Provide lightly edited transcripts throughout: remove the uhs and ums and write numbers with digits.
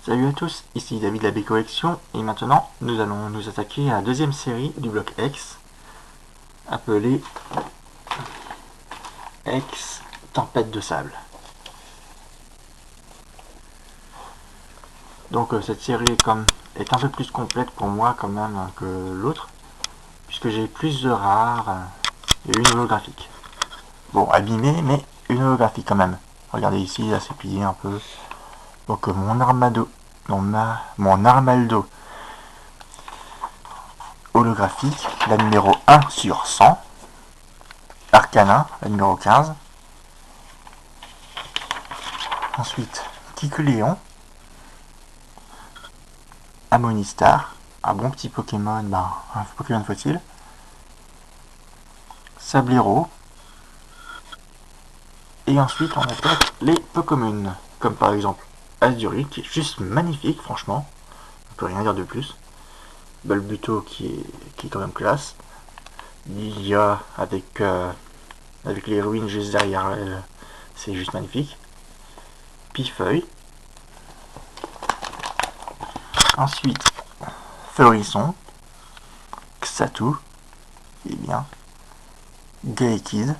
Salut à tous, ici David de la B Collection et maintenant nous allons nous attaquer à la deuxième série du bloc X appelée X Tempête de sable. Donc cette série est un peu plus complète pour moi quand même que l'autre puisque j'ai plus de rares et une holographique. Bon, abîmée mais une holographique quand même. Regardez ici, là c'est plié un peu. Donc mon Armaldo holographique, la numéro 1 sur 100. Arcana, la numéro 15. Ensuite, Kikuléon. Amonistar, un bon petit Pokémon, un Pokémon fossile. Sablero. Et ensuite, on attaque les Pokémon, comme par exemple Azurill, qui est juste magnifique, franchement. On peut rien dire de plus. Bulbuto, qui est quand même classe. Lilia, avec les ruines juste derrière elle, c'est juste magnifique. Pifeuille. Ensuite, Feurisson. Xatu, qui est bien. Gaekid,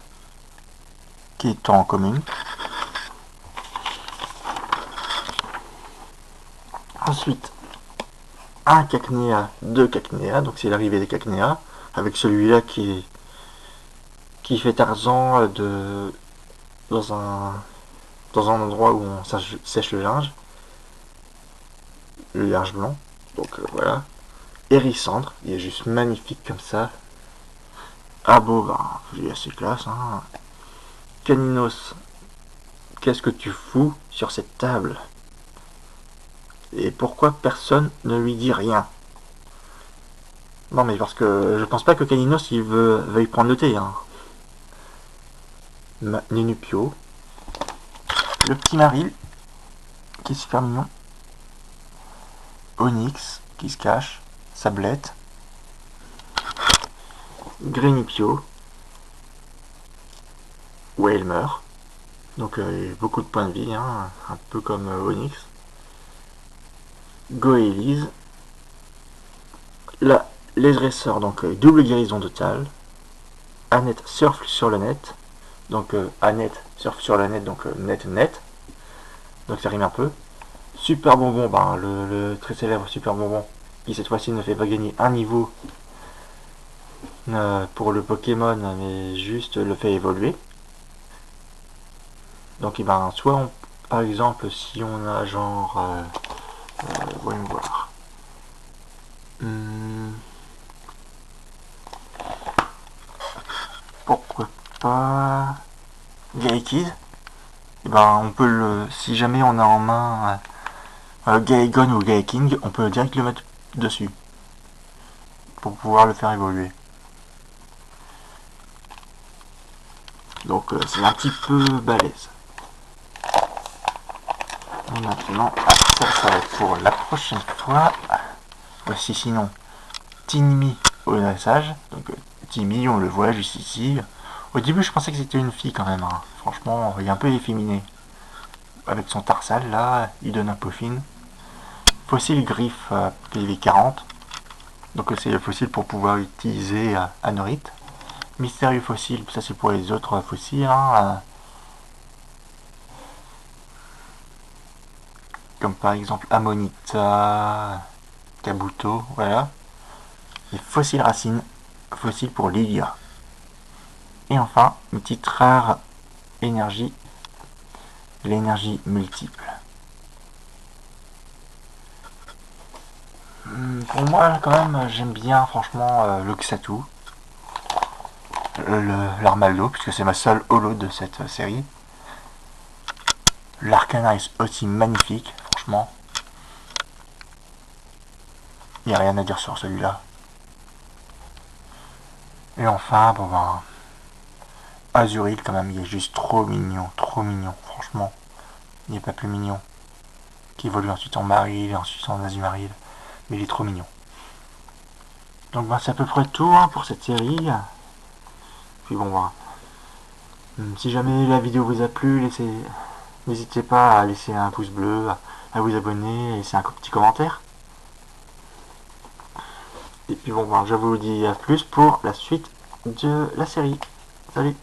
qui est en commune. Ensuite, un Cacnea, deux Cacnea, donc c'est l'arrivée des Cacnea, avec celui-là qui fait Tarzan dans un endroit où on sèche le linge blanc. Donc voilà. Hérissandre, il est juste magnifique comme ça. Ah bon, il est assez classe. Hein. Caninos, qu'est-ce que tu fous sur cette table? Et pourquoi personne ne lui dit rien? Non mais parce que je pense pas que Caninos il veuille prendre le thé. Hein. Ninupio. Le petit Maril, qui est super mignon. Onyx, qui se cache. Sablette. Grenipio. Wailmer. Donc beaucoup de points de vie, hein, un peu comme Onyx. Goélise. Là, les dresseurs, donc double guérison totale. Annette surfe sur le net. Donc Annette surfe sur le net, donc net. Donc ça rime un peu. Super bonbon, le très célèbre super bonbon, qui cette fois-ci ne fait pas gagner un niveau pour le Pokémon, mais juste le fait évoluer. Donc soit par exemple si on a genre voyons voir. Pourquoi pas Gaekid, on peut si jamais on a en main Gaegon ou Gaeking, on peut direct le mettre dessus pour pouvoir le faire évoluer. Donc c'est un petit peu balèze. Et maintenant, ça va être pour la prochaine fois. Voici sinon Tinmi au dressage. Donc Timmy, on le voit juste ici. Au début, je pensais que c'était une fille quand même. Hein. Franchement, il est un peu efféminé. Avec son tarsal là, il donne un peaufine. Fossile griffe PV 40. Donc c'est le fossile pour pouvoir utiliser Anorite. Mystérieux fossile, ça c'est pour les autres fossiles. Hein. Comme par exemple Amonita, Kabuto, voilà. Et fossile racine, fossile pour Lilia. Et enfin, une petite rare énergie, l'énergie multiple. Pour moi, quand même, j'aime bien franchement le Xatu, l'Armaldo, puisque c'est ma seule holo de cette série. L'Arcana est aussi magnifique, franchement. Il n'y a rien à dire sur celui-là. Et enfin, Azurill quand même, il est juste trop mignon, franchement. Il n'est pas plus mignon. Qui évolue ensuite en Maril, ensuite en Azumarill. Mais il est trop mignon. Donc c'est à peu près tout pour cette série. Puis si jamais la vidéo vous a plu, N'hésitez pas à laisser un pouce bleu, à vous abonner, à laisser un petit commentaire. Et puis bon, ben, je vous dis à plus pour la suite de la série. Salut!